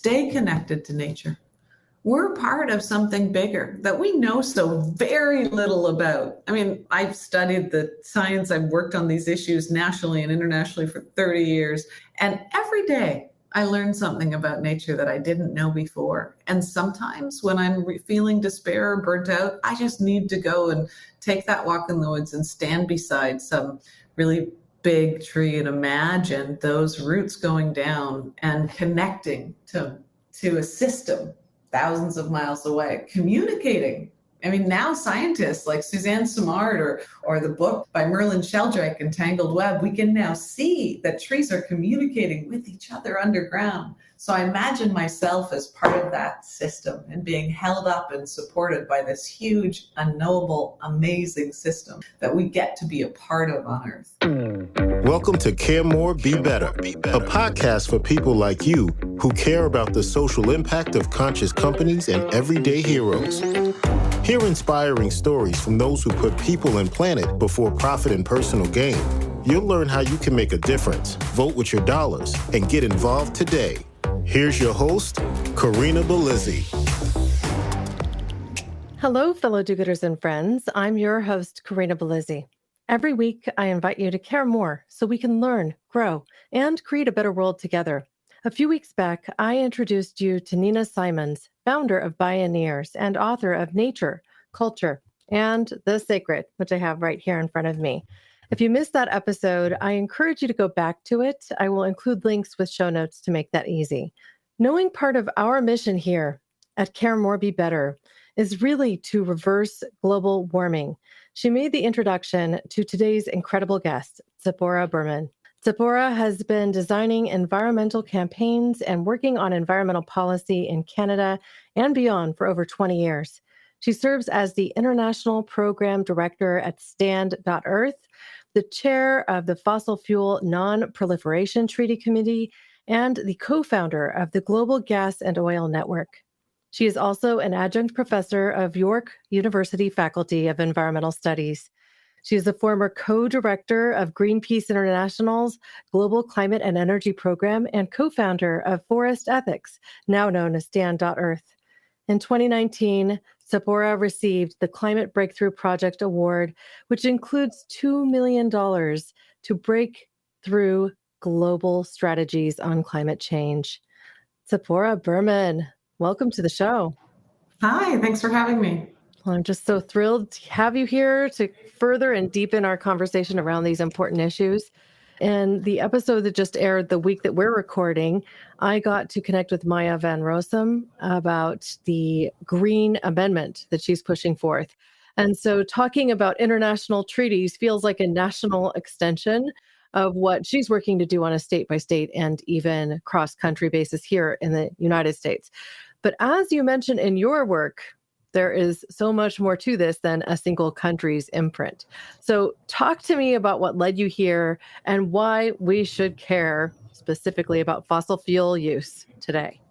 stay connected to nature. We're part of something bigger that we know so very little about. I mean, I've studied the science, I've worked on these issues nationally and internationally for 30 years. And every day I learn something about nature that I didn't know before. And sometimes when I'm feeling despair or burnt out, I just need to go and take that walk in the woods and stand beside some really big tree and imagine those roots going down and connecting to a system thousands of miles away, communicating. I mean, now scientists like Suzanne Simard or the book by Merlin Sheldrake, Entangled Web, we can now see that trees are communicating with each other underground. So I imagine myself as part of that system and being held up and supported by this huge, unknowable, amazing system that we get to be a part of on Earth. Welcome to Care More, Be Better, a podcast for people like you who care about the social impact of conscious companies and everyday heroes. Hear inspiring stories from those who put people and planet before profit and personal gain. You'll learn how you can make a difference, vote with your dollars, and get involved today. Here's your host, Corinna Bellizzi. Hello, fellow do-gooders and friends. I'm your host, Corinna Bellizzi. Every week, I invite you to care more so we can learn, grow, and create a better world together. A few weeks back, I introduced you to Nina Simons, founder of Bioneers and author of Nature, Culture, and the Sacred, which I have right here in front of me. If you missed that episode, I encourage you to go back to it. I will include links with show notes to make that easy. Knowing part of our mission here at Care More, Be Better is really to reverse global warming. She made the introduction to today's incredible guest, Tzeporah Berman. Tzeporah has been designing environmental campaigns and working on environmental policy in Canada and beyond for over 20 years. She serves as the International Program Director at Stand.Earth, the chair of the Fossil Fuel Non-Proliferation Treaty Committee, and the co-founder of the Global Gas and Oil Network. She is also an adjunct professor of York University Faculty of Environmental Studies. She is a former co-director of Greenpeace International's Global Climate and Energy Program and co-founder of Forest Ethics, now known as Stand.Earth. In 2019, Tzeporah received the Climate Breakthrough Project Award, which includes $2 million to break through global strategies on climate change. Tzeporah Berman, welcome to the show. Hi, thanks for having me. Well, I'm just so thrilled to have you here to further and deepen our conversation around these important issues. And the episode that just aired the week that we're recording, I got to connect with Maya Van Rossum about the Green Amendment that she's pushing forth. And so talking about international treaties feels like a national extension of what she's working to do on a state-by-state and even cross-country basis here in the United States. But as you mentioned in your work, there is so much more to this than a single country's imprint. So talk to me about what led you here and why we should care specifically about fossil fuel use today.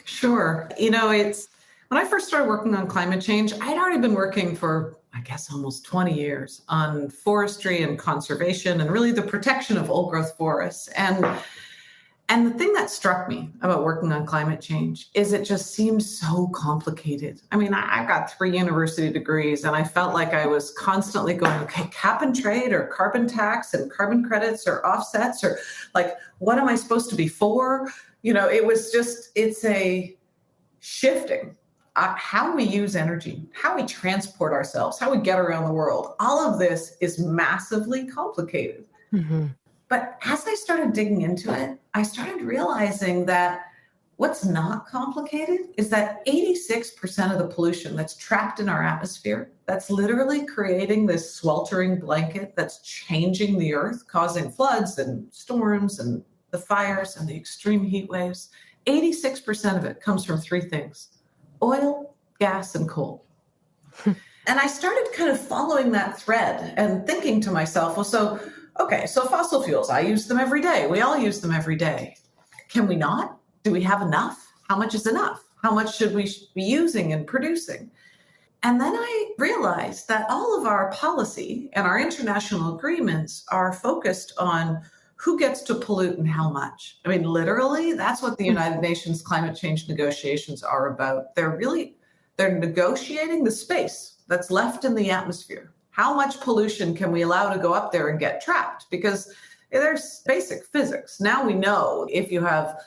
Sure. You know, it's when I first started working on climate change, I'd already been working for, I guess, almost 20 years on forestry and conservation and really the protection of old growth forests. And the thing that struck me about working on climate change is it just seems so complicated. I mean, I've got 3 university degrees and I felt like I was constantly going, okay, cap and trade or carbon tax and carbon credits or offsets or like, what am I supposed to be for? You know, it's a shifting. How we use energy, how we transport ourselves, how we get around the world. All of this is massively complicated. Mm-hmm. But as I started digging into it, I started realizing that what's not complicated is that 86% of the pollution that's trapped in our atmosphere, that's literally creating this sweltering blanket that's changing the earth, causing floods and storms and the fires and the extreme heat waves. 86% of it comes from 3 things: oil, gas, and coal. And I started kind of following that thread and thinking to myself, well, so fossil fuels, I use them every day. We all use them every day. Can we not? Do we have enough? How much is enough? How much should we be using and producing? And then I realized that all of our policy and our international agreements are focused on who gets to pollute and how much. I mean, literally, that's what the United Nations climate change negotiations are about. They're negotiating the space that's left in the atmosphere. How much pollution can we allow to go up there and get trapped? Because there's basic physics. Now we know if you have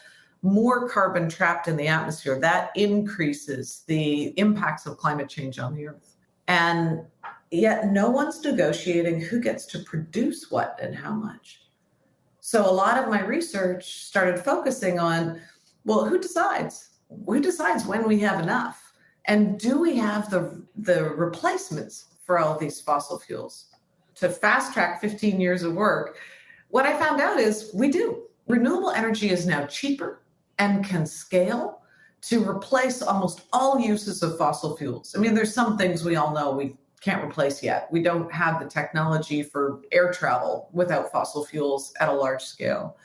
more carbon trapped in the atmosphere, that increases the impacts of climate change on the Earth. And yet no one's negotiating who gets to produce what and how much. So a lot of my research started focusing on, well, who decides? Who decides when we have enough? And do we have the replacements for all of these fossil fuels? To fast track 15 years of work, what I found out is we do. Renewable energy is now cheaper and can scale to replace almost all uses of fossil fuels. I mean, there's some things we all know we can't replace yet. We don't have the technology for air travel without fossil fuels at a large scale.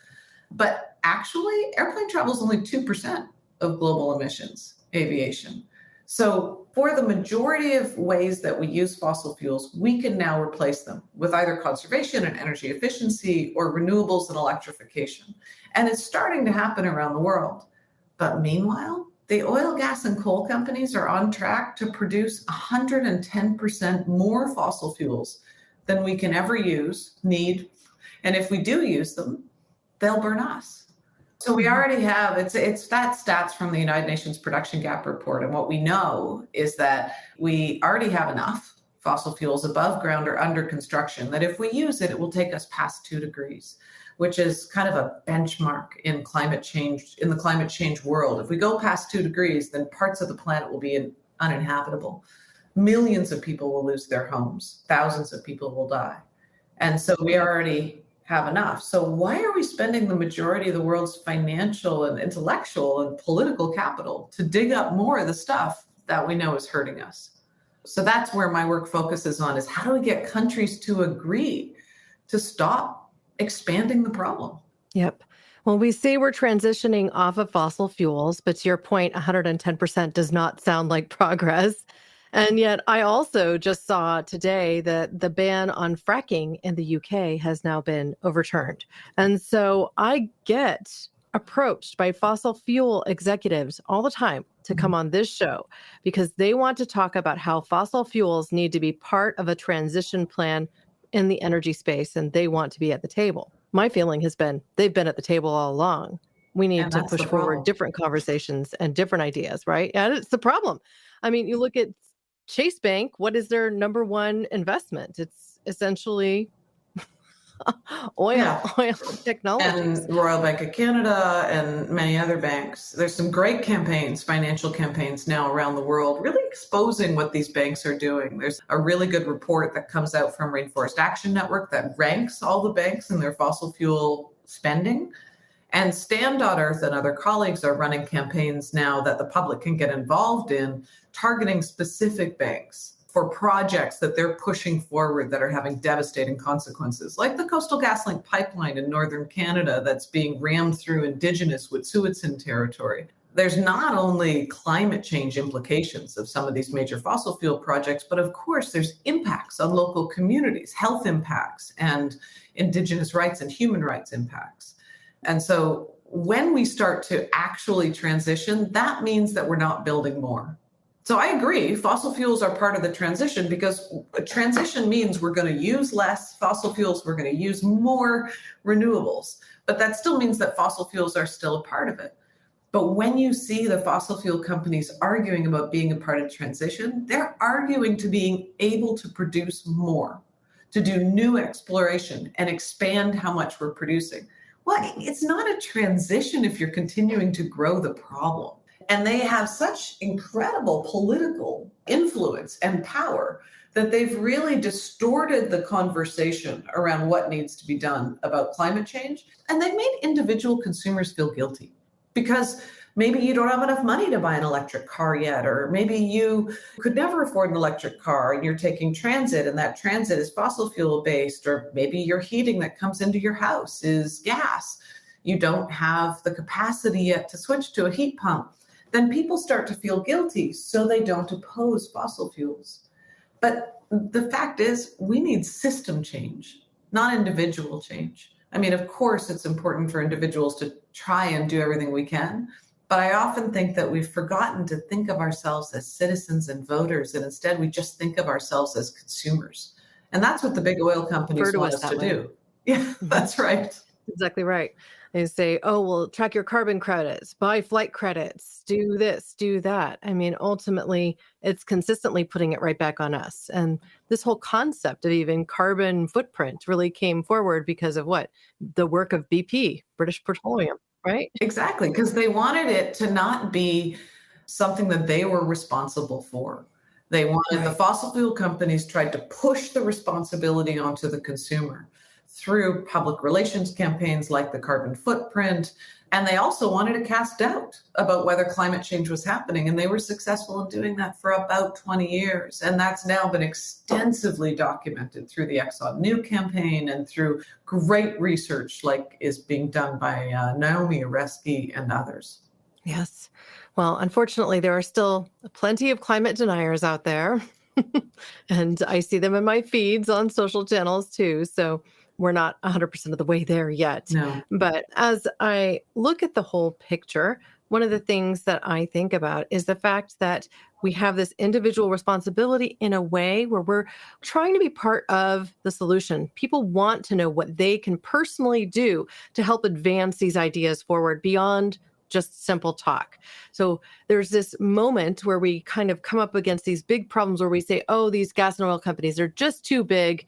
But actually, airplane travel is only 2% of global emissions, aviation. So for the majority of ways that we use fossil fuels, we can now replace them with either conservation and energy efficiency or renewables and electrification. And it's starting to happen around the world. But meanwhile, the oil, gas, and coal companies are on track to produce 110% more fossil fuels than we can ever need. And if we do use them, they'll burn us. So we already have, it's that stats from the United Nations Production Gap Report. And what we know is that we already have enough fossil fuels above ground or under construction, that if we use it, it will take us past 2 degrees, which is kind of a benchmark in climate change, in the climate change world. If we go past 2 degrees, then parts of the planet will be uninhabitable. Millions of people will lose their homes. Thousands of people will die. And so we already have enough. So why are we spending the majority of the world's financial and intellectual and political capital to dig up more of the stuff that we know is hurting us? So that's where my work focuses on, is how do we get countries to agree to stop expanding the problem? Yep. Well, we see we're transitioning off of fossil fuels, but to your point, 110% does not sound like progress. And yet I also just saw today that the ban on fracking in the UK has now been overturned. And so I get approached by fossil fuel executives all the time to come on this show because they want to talk about how fossil fuels need to be part of a transition plan in the energy space, and they want to be at the table. My feeling has been they've been at the table all along. We need to push forward different conversations and different ideas, right? And it's the problem. I mean, you look at Chase Bank, what is their number one investment? It's essentially oil technologies. And Royal Bank of Canada and many other banks. There's some great campaigns, financial campaigns now around the world, really exposing what these banks are doing. There's a really good report that comes out from Rainforest Action Network that ranks all the banks and their fossil fuel spending. And Stand.Earth and other colleagues are running campaigns now that the public can get involved in, targeting specific banks for projects that they're pushing forward that are having devastating consequences, like the Coastal GasLink pipeline in northern Canada that's being rammed through Indigenous Wet'suwet'en territory. There's not only climate change implications of some of these major fossil fuel projects, but of course there's impacts on local communities, health impacts, and Indigenous rights and human rights impacts. And so when we start to actually transition, that means that we're not building more. So I agree, fossil fuels are part of the transition because a transition means we're going to use less fossil fuels, we're going to use more renewables. But that still means that fossil fuels are still a part of it. But when you see the fossil fuel companies arguing about being a part of transition, they're arguing to being able to produce more, to do new exploration and expand how much we're producing. Well, it's not a transition if you're continuing to grow the problem. And they have such incredible political influence and power that they've really distorted the conversation around what needs to be done about climate change. And they've made individual consumers feel guilty because maybe you don't have enough money to buy an electric car yet, or maybe you could never afford an electric car and you're taking transit and that transit is fossil fuel based, or maybe your heating that comes into your house is gas. You don't have the capacity yet to switch to a heat pump. Then people start to feel guilty, so they don't oppose fossil fuels. But the fact is, we need system change, not individual change. I mean, of course, it's important for individuals to try and do everything we can. But I often think that we've forgotten to think of ourselves as citizens and voters, and instead we just think of ourselves as consumers. And that's what the big oil companies Refer to want us us that to way. do. Yeah, that's right. Exactly right. They say, oh, well, track your carbon credits, buy flight credits, do this, do that. I mean, ultimately, it's consistently putting it right back on us. And this whole concept of even carbon footprint really came forward because of what? The work of BP, British Petroleum, right? Exactly, because they wanted it to not be something that they were responsible for. They wanted the Right. fossil fuel companies tried to push the responsibility onto the consumer through public relations campaigns like the carbon footprint. And they also wanted to cast doubt about whether climate change was happening. And they were successful in doing that for about 20 years. And that's now been extensively documented through the Exxon New campaign and through great research like is being done by Naomi Oreskes and others. Yes. Well, unfortunately, there are still plenty of climate deniers out there. And I see them in my feeds on social channels too. So we're not 100% of the way there yet. No. But as I look at the whole picture, one of the things that I think about is the fact that we have this individual responsibility in a way where we're trying to be part of the solution. People want to know what they can personally do to help advance these ideas forward beyond just simple talk. So there's this moment where we kind of come up against these big problems where we say, oh, these gas and oil companies are just too big.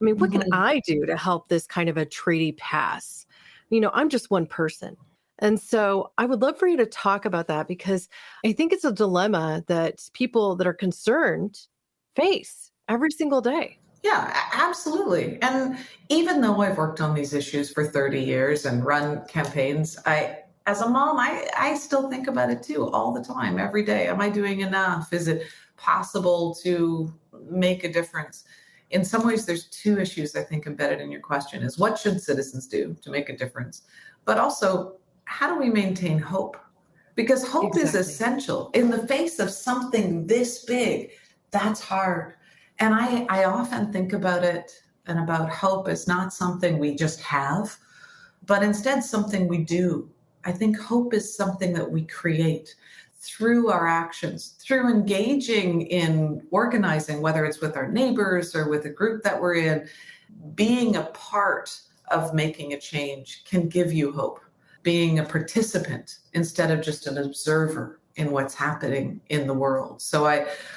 I mean, what can I do to help this kind of a treaty pass? I'm just one person. And so I would love for you to talk about that because I think it's a dilemma that people that are concerned face every single day. Yeah, absolutely. And even though I've worked on these issues for 30 years and run campaigns, as a mom, I still think about it too, all the time, every day. Am I doing enough? Is it possible to make a difference? In some ways, there's two issues I think embedded in your question is what should citizens do to make a difference? But also, how do we maintain hope? Because hope is Exactly. essential in the face of something this big. That's hard. And I often think about it and about hope as not something we just have, but instead something we do. I think hope is something that we create through our actions, through engaging in organizing, whether it's with our neighbors or with a group that we're in. Being a part of making a change can give you hope. Being a participant instead of just an observer in what's happening in the world. So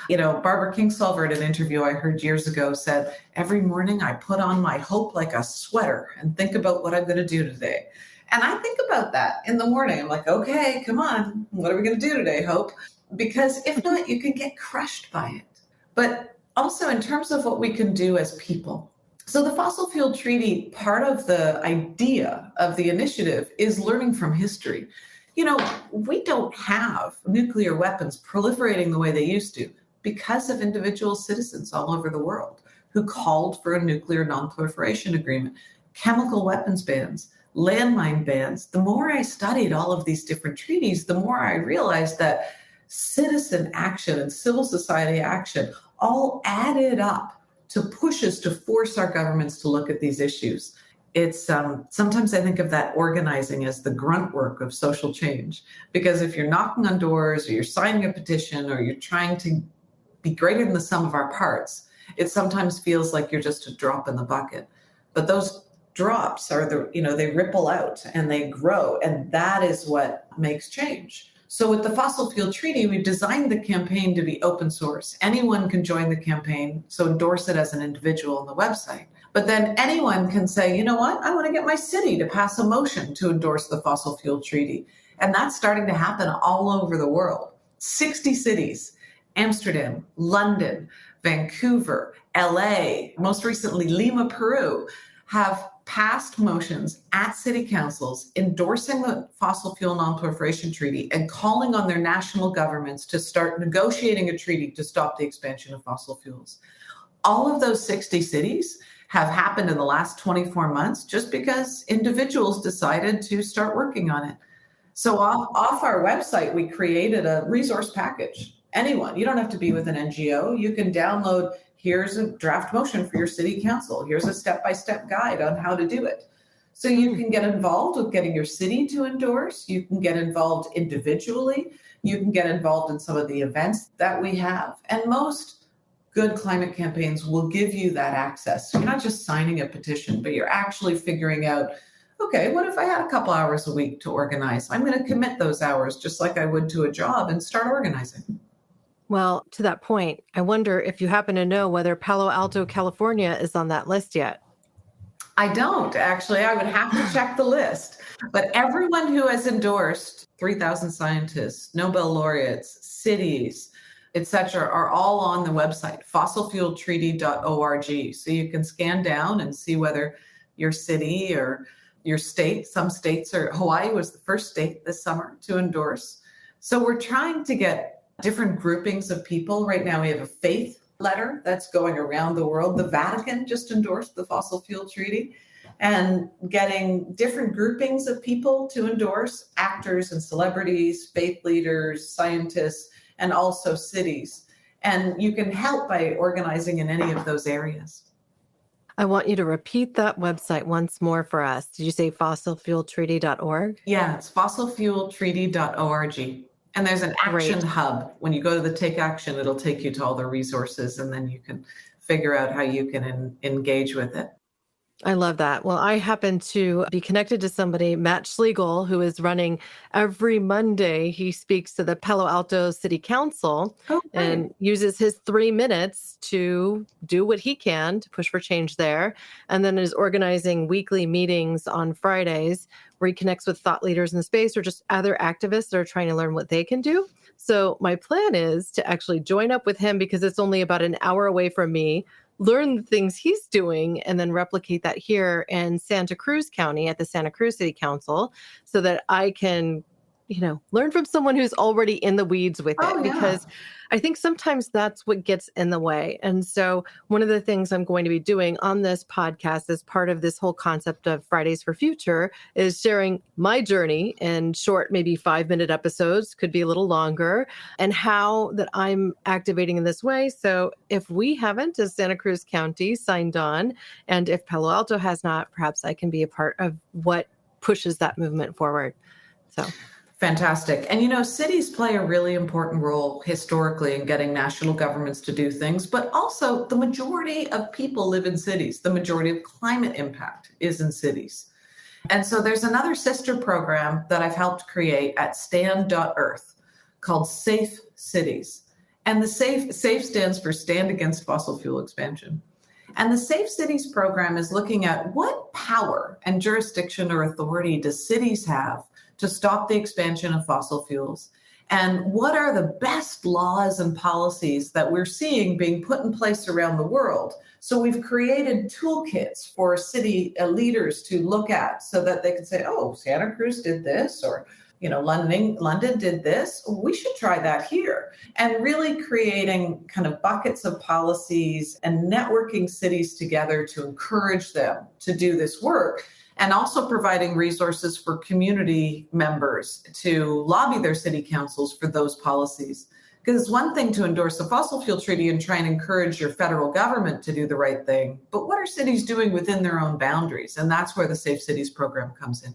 Barbara Kingsolver in an interview I heard years ago said, every morning I put on my hope like a sweater and think about what I'm going to do today. And I think about that in the morning. I'm like, okay, come on. What are we going to do today, Hope? Because if not, you can get crushed by it. But also in terms of what we can do as people. So the fossil fuel treaty, part of the idea of the initiative is learning from history. We don't have nuclear weapons proliferating the way they used to because of individual citizens all over the world who called for a nuclear non-proliferation agreement, chemical weapons bans, landmine bans. The more I studied all of these different treaties, the more I realized that citizen action and civil society action all added up to pushes to force our governments to look at these issues. It's sometimes I think of that organizing as the grunt work of social change, because if you're knocking on doors or you're signing a petition or you're trying to be greater than the sum of our parts, it sometimes feels like you're just a drop in the bucket. But those drops are they ripple out and they grow, and that is what makes change. So with the fossil fuel treaty, we've designed the campaign to be open source. Anyone can join the campaign, so endorse it as an individual on the website. But then anyone can say, you know what, I want to get my city to pass a motion to endorse the fossil fuel treaty. And that's starting to happen all over the world. 60 cities, Amsterdam, London, Vancouver, LA, most recently Lima, Peru, have passed motions at city councils endorsing the fossil fuel non-proliferation treaty and calling on their national governments to start negotiating a treaty to stop the expansion of fossil fuels. All of those 60 cities have happened in the last 24 months just because individuals decided to start working on it. So off our website, we created a resource package. Anyone, you don't have to be with an NGO. You can download, here's a draft motion for your city council. Here's a step-by-step guide on how to do it. So you can get involved with getting your city to endorse. You can get involved individually. You can get involved in some of the events that we have. And most good climate campaigns will give you that access. You're not just signing a petition, but you're actually figuring out, okay, what if I had a couple hours a week to organize? I'm going to commit those hours just like I would to a job and start organizing. Well, to that point, I wonder if you happen to know whether Palo Alto, California is on that list yet. I don't actually. I would have to check the list. But everyone who has endorsed 3,000 scientists, Nobel laureates, cities, etc., are all on the website, fossilfueltreaty.org. So you can scan down and see whether your city or your state, some states are, Hawaii was the first state this summer to endorse. So we're trying to get different groupings of people. Right now we have a faith letter that's going around the world. The Vatican just endorsed the fossil fuel treaty, and getting different groupings of people to endorse, actors and celebrities, faith leaders, scientists, and also cities. And you can help by organizing in any of those areas. I want you to repeat that website once more for us. Did you say fossilfueltreaty.org? Yeah, it's fossilfueltreaty.org. And there's an action hub. When you go to the Take Action, it'll take you to all the resources, and then you can figure out how you can engage with it. I love that. Well, I happen to be connected to somebody, Matt Schlegel, who is running every Monday. He speaks to the Palo Alto City Council and uses his 3 minutes to do what he can to push for change there. And then is organizing weekly meetings on Fridays where he connects with thought leaders in the space or just other activists that are trying to learn what they can do. So my plan is to actually join up with him because it's only about an hour away from me, learn the things he's doing, and then replicate that here in Santa Cruz County at the Santa Cruz City Council so that I can, learn from someone who's already in the weeds with it, because I think sometimes that's what gets in the way. And so one of the things I'm going to be doing on this podcast as part of this whole concept of Fridays for Future is sharing my journey in short, maybe 5-minute episodes, could be a little longer, and how that I'm activating in this way. So if we haven't, as Santa Cruz County, signed on, and if Palo Alto has not, perhaps I can be a part of what pushes that movement forward. So fantastic. And cities play a really important role historically in getting national governments to do things, but also the majority of people live in cities. The majority of climate impact is in cities. And so there's another sister program that I've helped create at stand.earth called Safe Cities. And the SAFE stands for Stand Against Fossil Fuel Expansion. And the Safe Cities program is looking at what power and jurisdiction or authority do cities have to stop the expansion of fossil fuels? And what are the best laws and policies that we're seeing being put in place around the world? So we've created toolkits for city leaders to look at so that they can say, oh, Santa Cruz did this, or London did this. We should try that here. And really creating kind of buckets of policies and networking cities together to encourage them to do this work. And also providing resources for community members to lobby their city councils for those policies. Because it's one thing to endorse a fossil fuel treaty and try and encourage your federal government to do the right thing. But what are cities doing within their own boundaries? And that's where the Safe Cities program comes in.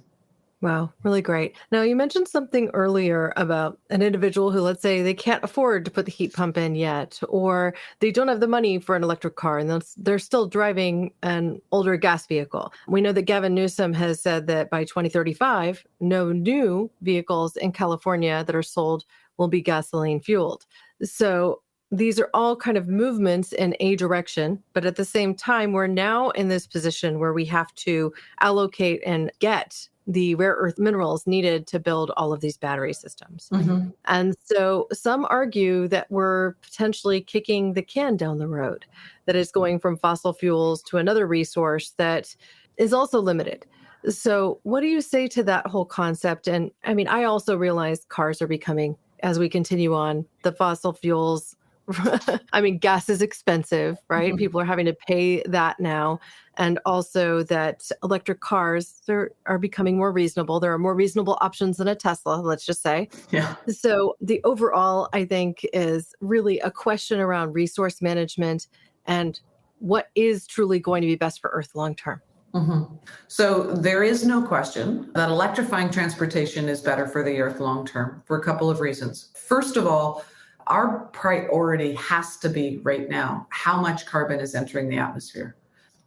Wow, really great. Now, you mentioned something earlier about an individual who, let's say, they can't afford to put the heat pump in yet, or they don't have the money for an electric car, and they're still driving an older gas vehicle. We know that Gavin Newsom has said that by 2035, no new vehicles in California that are sold will be gasoline fueled. So these are all kind of movements in a direction, but at the same time, we're now in this position where we have to allocate and get the rare earth minerals needed to build all of these battery systems. Mm-hmm. And so some argue that we're potentially kicking the can down the road, that is going from fossil fuels to another resource that is also limited. So what do you say to that whole concept? And I mean, I also realize cars are becoming, as we continue on, the fossil fuels. I mean, gas is expensive, right? Mm-hmm. People are having to pay that now. And also that electric cars are becoming more reasonable. There are more reasonable options than a Tesla, let's just say. Yeah. So the overall, I think, is really a question around resource management and what is truly going to be best for Earth long term. So there is no question that electrifying transportation is better for the Earth long term for a couple of reasons. First of all, our priority has to be right now how much carbon is entering the atmosphere.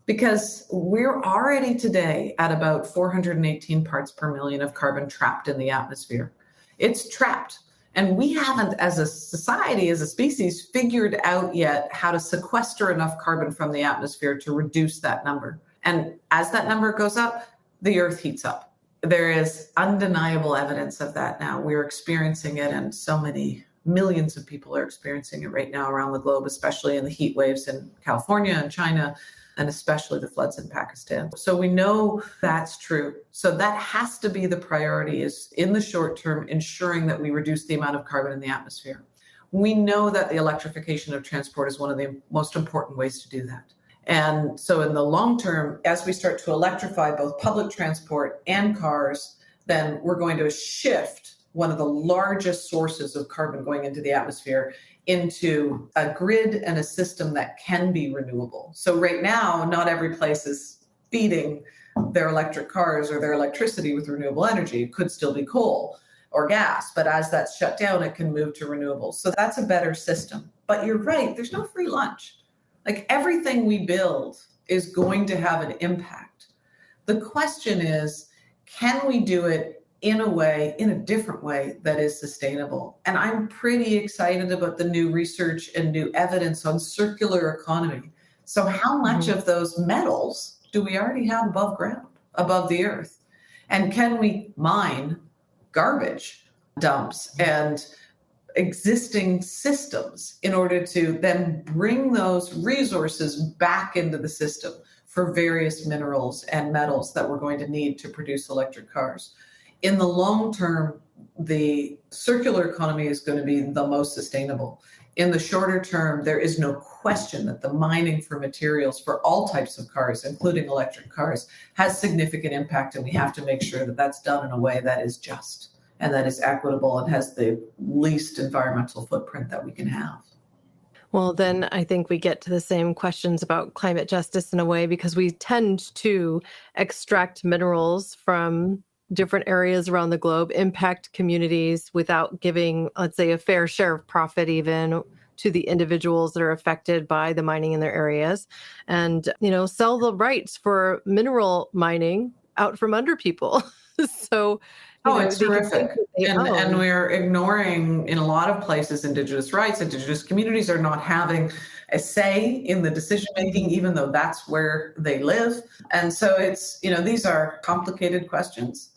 Because we're already today at about 418 parts per million of carbon trapped in the atmosphere. It's trapped. And we haven't, as a society, as a species, figured out yet how to sequester enough carbon from the atmosphere to reduce that number. And as that number goes up, the Earth heats up. There is undeniable evidence of that now. We're experiencing it, and so many millions of people are experiencing it right now around the globe, especially in the heat waves in California and China, and especially the floods in Pakistan. So we know that's true. So that has to be the priority, is in the short term, ensuring that we reduce the amount of carbon in the atmosphere. We know that the electrification of transport is one of the most important ways to do that. And so in the long term, as we start to electrify both public transport and cars, then we're going to shift one of the largest sources of carbon going into the atmosphere into a grid and a system that can be renewable. So right now, not every place is feeding their electric cars or their electricity with renewable energy. It could still be coal or gas, but as that's shut down, it can move to renewables. So that's a better system. But you're right, there's no free lunch. Like, everything we build is going to have an impact. The question is, can we do it in a different way that is sustainable? And I'm pretty excited about the new research and new evidence on circular economy. So how much of those metals do we already have above ground, above the earth? And can we mine garbage dumps and existing systems in order to then bring those resources back into the system for various minerals and metals that we're going to need to produce electric cars? In the long term, the circular economy is going to be the most sustainable. In the shorter term, there is no question that the mining for materials for all types of cars, including electric cars, has significant impact, and we have to make sure that that's done in a way that is just and that is equitable and has the least environmental footprint that we can have. Well, then I think we get to the same questions about climate justice in a way, because we tend to extract minerals from different areas around the globe, impact communities without giving, let's say, a fair share of profit even to the individuals that are affected by the mining in their areas, and, sell the rights for mineral mining out from under people. So, it's terrific. And we're ignoring, in a lot of places, Indigenous rights. Indigenous communities are not having a say in the decision-making, even though that's where they live. And so it's, these are complicated questions.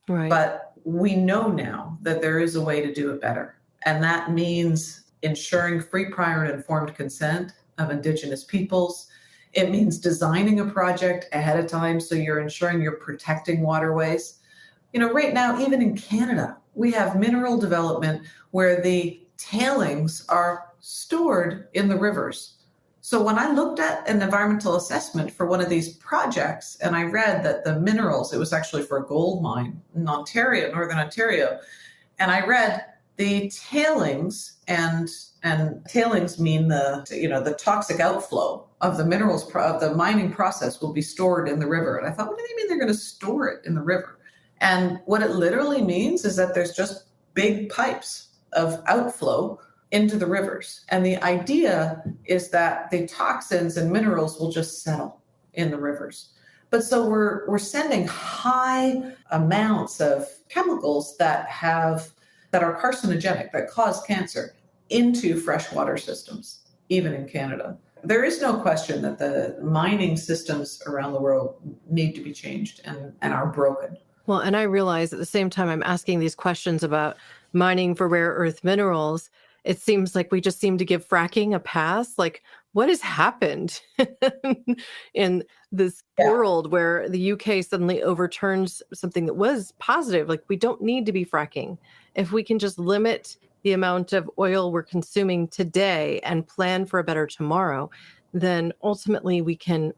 Right. But we know now that there is a way to do it better. And that means ensuring free, prior, and informed consent of Indigenous peoples. It means designing a project ahead of time so you're ensuring you're protecting waterways. Right now, even in Canada, we have mineral development where the tailings are stored in the rivers. So when I looked at an environmental assessment for one of these projects, and I read that the minerals, it was actually for a gold mine in Ontario, Northern Ontario, and I read the tailings, and tailings mean the toxic outflow of the minerals, of the mining process will be stored in the river. And I thought, what do they mean they're going to store it in the river? And what it literally means is that there's just big pipes of outflow into the rivers. And the idea is that the toxins and minerals will just settle in the rivers. But so we're sending high amounts of chemicals that are carcinogenic, that cause cancer, into freshwater systems, even in Canada. There is no question that the mining systems around the world need to be changed and are broken. Well, and I realize at the same time I'm asking these questions about mining for rare earth minerals, it seems like we just seem to give fracking a pass. Like, what has happened in this world where the UK suddenly overturns something that was positive? Like, we don't need to be fracking. If we can just limit the amount of oil we're consuming today and plan for a better tomorrow, then ultimately we can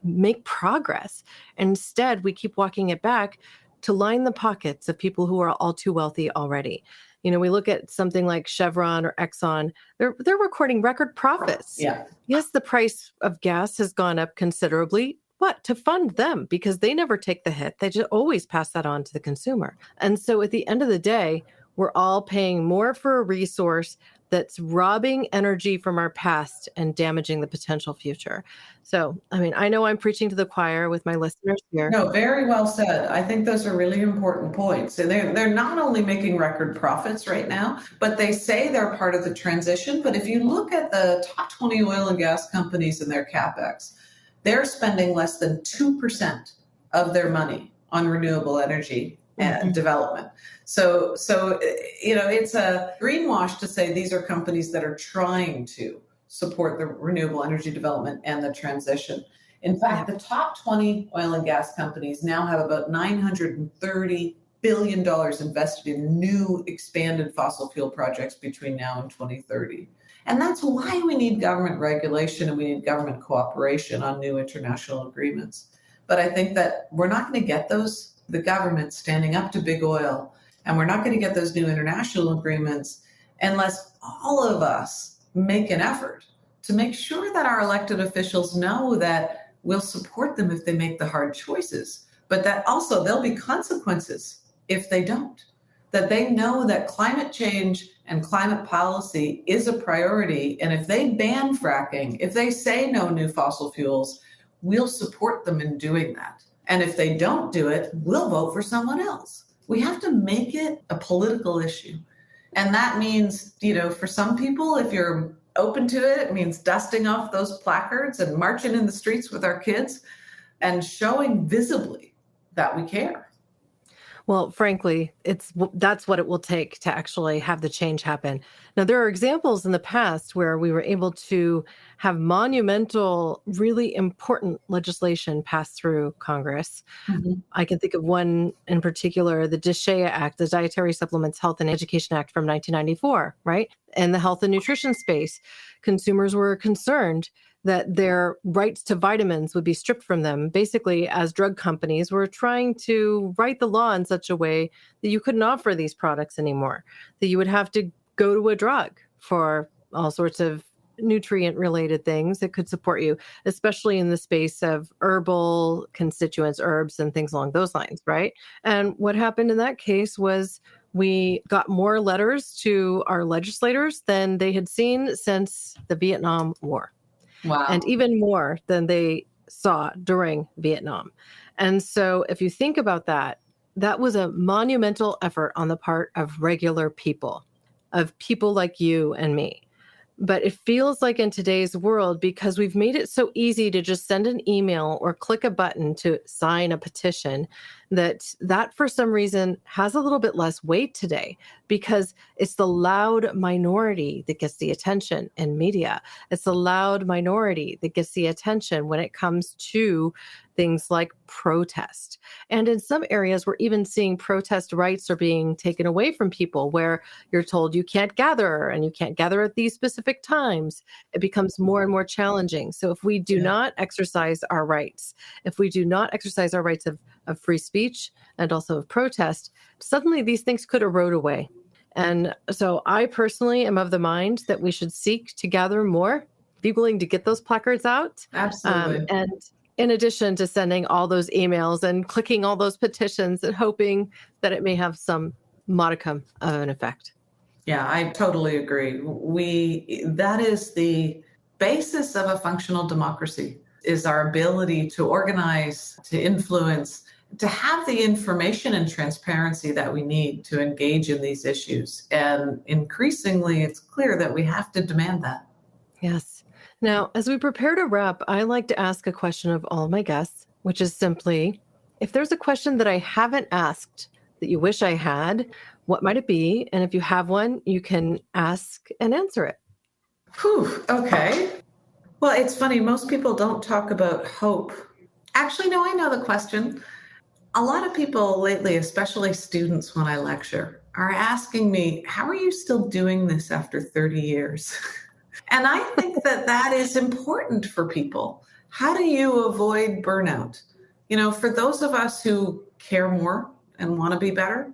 make progress. Instead, we keep walking it back to line the pockets of people who are all too wealthy already. We look at something like Chevron or Exxon, they're recording record profits. Yeah. Yes, the price of gas has gone up considerably, but to fund them because they never take the hit. They just always pass that on to the consumer. And so at the end of the day, we're all paying more for a resource that's robbing energy from our past and damaging the potential future. So, I mean, I know I'm preaching to the choir with my listeners here. No, very well said. I think those are really important points. And they're not only making record profits right now, but they say they're part of the transition. But if you look at the top 20 oil and gas companies and their CapEx, they're spending less than 2% of their money on renewable energy and development. So, it's a greenwash to say these are companies that are trying to support the renewable energy development and the transition. In fact, the top 20 oil and gas companies now have about $930 billion invested in new expanded fossil fuel projects between now and 2030. And that's why we need government regulation and we need government cooperation on new international agreements. But I think that we're not going to get the government standing up to big oil, and we're not going to get those new international agreements unless all of us make an effort to make sure that our elected officials know that we'll support them if they make the hard choices, but that also there'll be consequences if they don't. That they know that climate change and climate policy is a priority. And if they ban fracking, if they say no new fossil fuels, we'll support them in doing that. And if they don't do it, we'll vote for someone else. We have to make it a political issue. And that means, for some people, if you're open to it, it means dusting off those placards and marching in the streets with our kids and showing visibly that we care. Well, frankly, that's what it will take to actually have the change happen. Now, there are examples in the past where we were able to have monumental, really important legislation pass through Congress. I can think of one in particular, the DSHEA Act, the Dietary Supplements Health and Education Act from 1994, right? In the health and nutrition space, consumers were concerned that their rights to vitamins would be stripped from them, basically as drug companies were trying to write the law in such a way that you couldn't offer these products anymore, that you would have to go to a drug for all sorts of nutrient-related things that could support you, especially in the space of herbal constituents, herbs and things along those lines, right? And what happened in that case was we got more letters to our legislators than they had seen since the Vietnam War. Wow. And even more than they saw during Vietnam. And so if you think about that, that was a monumental effort on the part of regular people, of people like you and me. But it feels like in today's world, because we've made it so easy to just send an email or click a button to sign a petition, that for some reason has a little bit less weight today, because it's the loud minority that gets the attention in media. It's the loud minority that gets the attention when it comes to things like protest. And in some areas, we're even seeing protest rights are being taken away from people, where you're told you can't gather and you can't gather at these specific times. It becomes more and more challenging. So if we do not exercise our rights, if we do not exercise our rights of free speech and also of protest, suddenly these things could erode away. And so I personally am of the mind that we should seek to gather more, be willing to get those placards out. Absolutely. And in addition to sending all those emails and clicking all those petitions and hoping that it may have some modicum of an effect. Yeah, I totally agree. That is the basis of a functional democracy, is our ability to organize, to influence, to have the information and transparency that we need to engage in these issues. And increasingly, it's clear that we have to demand that. Yes. Now, as we prepare to wrap, I like to ask a question of all my guests, which is simply, if there's a question that I haven't asked that you wish I had, what might it be? And if you have one, you can ask and answer it. Whew, okay. Well, it's funny. Most people don't talk about hope. Actually, no, I know the question. A lot of people lately, especially students when I lecture, are asking me, how are you still doing this after 30 years? And I think that is important for people. How do you avoid burnout? For those of us who care more and want to be better,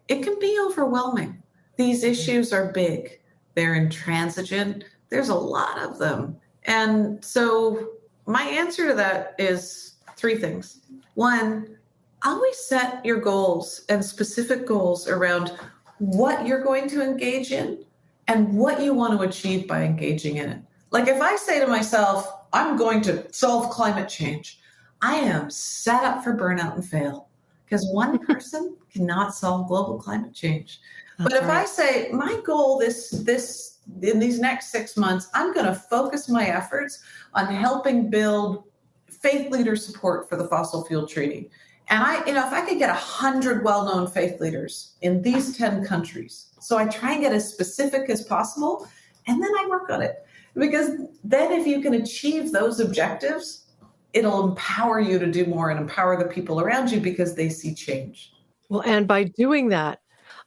it can be overwhelming. These issues are big. They're intransigent. There's a lot of them. And so my answer to that is Three things. One, always set your goals and specific goals around what you're going to engage in and what you want to achieve by engaging in it. Like if I say to myself, I'm going to solve climate change, I am set up for burnout and fail because one person cannot solve global climate change. But if I say my goal in these next 6 months, I'm going to focus my efforts on helping build faith leader support for the fossil fuel treaty. And if I could get 100 well-known faith leaders in these 10 countries, so I try and get as specific as possible, and then I work on it. Because then if you can achieve those objectives, it'll empower you to do more and empower the people around you because they see change. Well, and by doing that,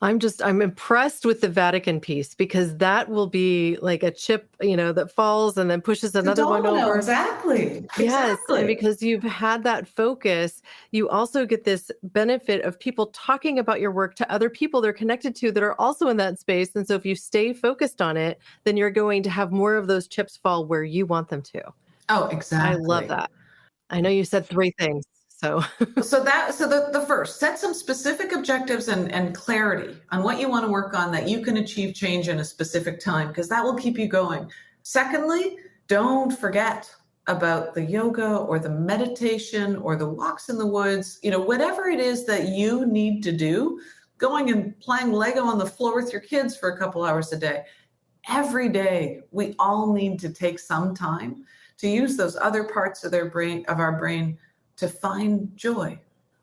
I'm impressed with the Vatican piece because that will be like a chip, that falls and then pushes another one over. Exactly. Yes. Exactly. And because you've had that focus, you also get this benefit of people talking about your work to other people they're connected to that are also in that space. And so if you stay focused on it, then you're going to have more of those chips fall where you want them to. Oh, exactly. I love that. I know you said three things. So the first, set some specific objectives and clarity on what you want to work on that you can achieve change in a specific time, because that will keep you going. Secondly, don't forget about the yoga or the meditation or the walks in the woods, whatever it is that you need to do, going and playing Lego on the floor with your kids for a couple hours a day. Every day, we all need to take some time to use those other parts of our brain to find joy.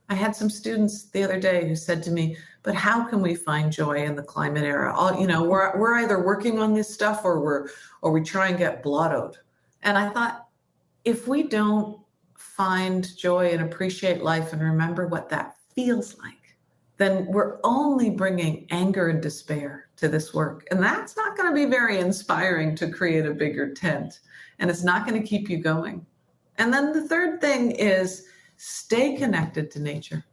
I had some students the other day who said to me, but how can we find joy in the climate era? We're either working on this stuff or we try and get blottoed. And I thought, if we don't find joy and appreciate life and remember what that feels like, then we're only bringing anger and despair to this work. And that's not going to be very inspiring to create a bigger tent. And it's not going to keep you going. And then the third thing is stay connected to nature.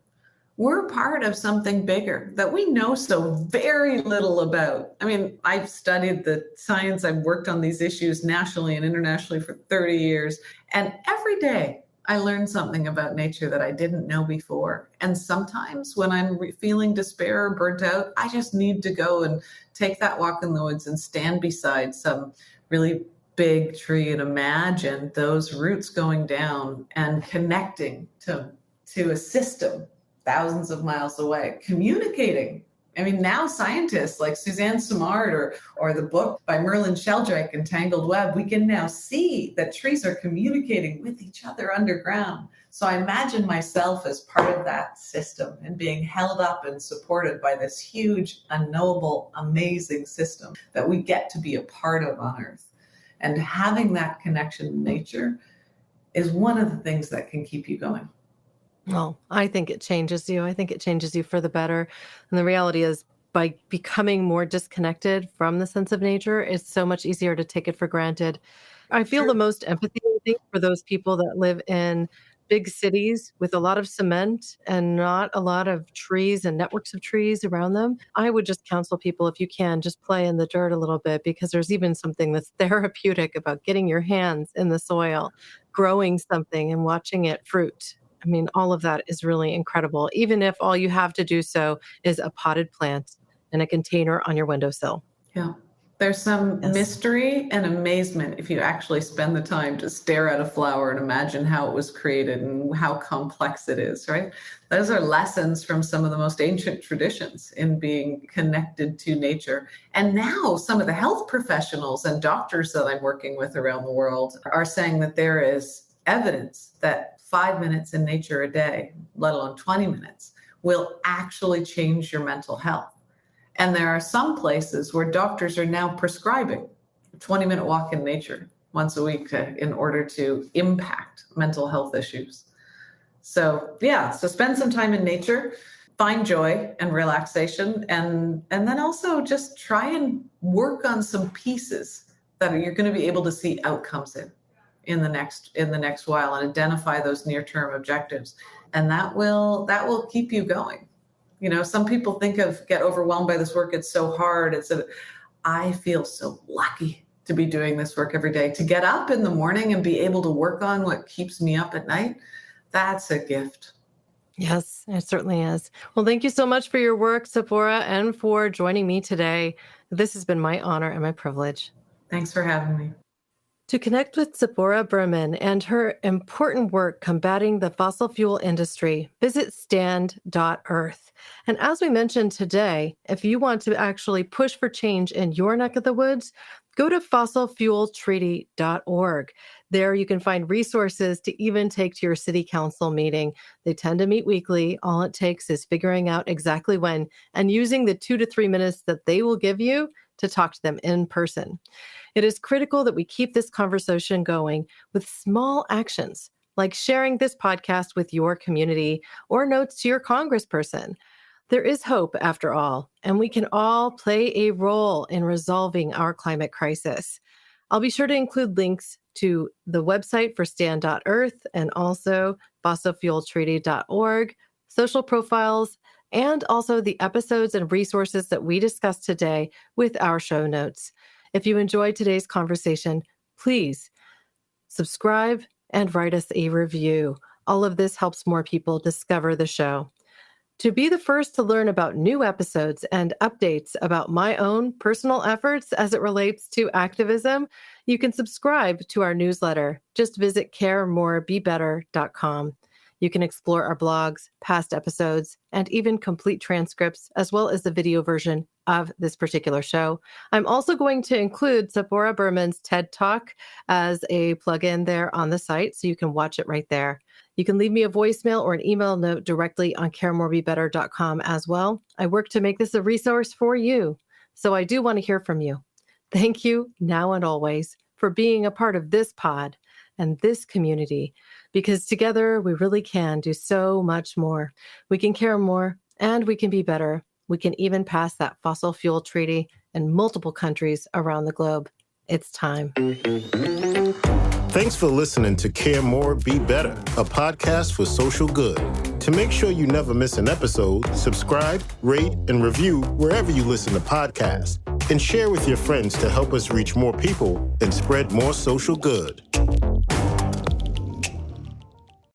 We're part of something bigger that we know so very little about. I mean, I've studied the science. I've worked on these issues nationally and internationally for 30 years. And every day I learn something about nature that I didn't know before. And sometimes when I'm feeling despair or burnt out, I just need to go and take that walk in the woods and stand beside some really big tree and imagine those roots going down and connecting to a system thousands of miles away, communicating. I mean, now scientists like Suzanne Simard or the book by Merlin Sheldrake, Entangled Web, we can now see that trees are communicating with each other underground. So I imagine myself as part of that system and being held up and supported by this huge, unknowable, amazing system that we get to be a part of on Earth. And having that connection to nature is one of the things that can keep you going. Well, I think it changes you. I think it changes you for the better. And the reality is, by becoming more disconnected from the sense of nature, it's so much easier to take it for granted. I feel the most empathy, I think, for those people that live in big cities with a lot of cement and not a lot of trees and networks of trees around them. I would just counsel people, if you can, just play in the dirt a little bit, because there's even something that's therapeutic about getting your hands in the soil, growing something and watching it fruit. I mean, all of that is really incredible, even if all you have to do so is a potted plant in a container on your windowsill. Yeah. There's some mystery and amazement if you actually spend the time to stare at a flower and imagine how it was created and how complex it is, right? Those are lessons from some of the most ancient traditions in being connected to nature. And now some of the health professionals and doctors that I'm working with around the world are saying that there is evidence that 5 minutes in nature a day, let alone 20 minutes, will actually change your mental health. And there are some places where doctors are now prescribing a 20-minute walk in nature once a week in order to impact mental health issues. So spend some time in nature, find joy and relaxation, and then also just try and work on some pieces that you're going to be able to see outcomes in the next while and identify those near-term objectives. And that will keep you going. Some people get overwhelmed by this work. It's so hard. I feel so lucky to be doing this work every day, to get up in the morning and be able to work on what keeps me up at night. That's a gift. Yes, it certainly is. Well, thank you so much for your work, Tzeporah, and for joining me today. This has been my honor and my privilege. Thanks for having me. To connect with Tzeporah Berman and her important work combating the fossil fuel industry, visit stand.earth. And as we mentioned today, if you want to actually push for change in your neck of the woods, go to fossilfueltreaty.org. There you can find resources to even take to your city council meeting. They tend to meet weekly. All it takes is figuring out exactly when and using the 2 to 3 minutes that they will give you to talk to them in person. It is critical that we keep this conversation going with small actions, like sharing this podcast with your community or notes to your congressperson. There is hope after all, and we can all play a role in resolving our climate crisis. I'll be sure to include links to the website for stand.earth and also fossilfueltreaty.org, social profiles, and also the episodes and resources that we discussed today with our show notes. If you enjoyed today's conversation, please subscribe and write us a review. All of this helps more people discover the show. To be the first to learn about new episodes and updates about my own personal efforts as it relates to activism, you can subscribe to our newsletter. Just visit caremorebebetter.com. You can explore our blogs, past episodes, and even complete transcripts, as well as the video version of this particular show. I'm also going to include Tzeporah Berman's TED Talk as a plugin there on the site, so you can watch it right there. You can leave me a voicemail or an email note directly on caremorebebetter.com as well. I work to make this a resource for you, so I do want to hear from you. Thank you, now and always, for being a part of this pod and this community, because together we really can do so much more. We can care more, and we can be better. We can even pass that fossil fuel treaty in multiple countries around the globe. It's time. Thanks for listening to Care More, Be Better, a podcast for social good. To make sure you never miss an episode, subscribe, rate, and review wherever you listen to podcasts, and share with your friends to help us reach more people and spread more social good.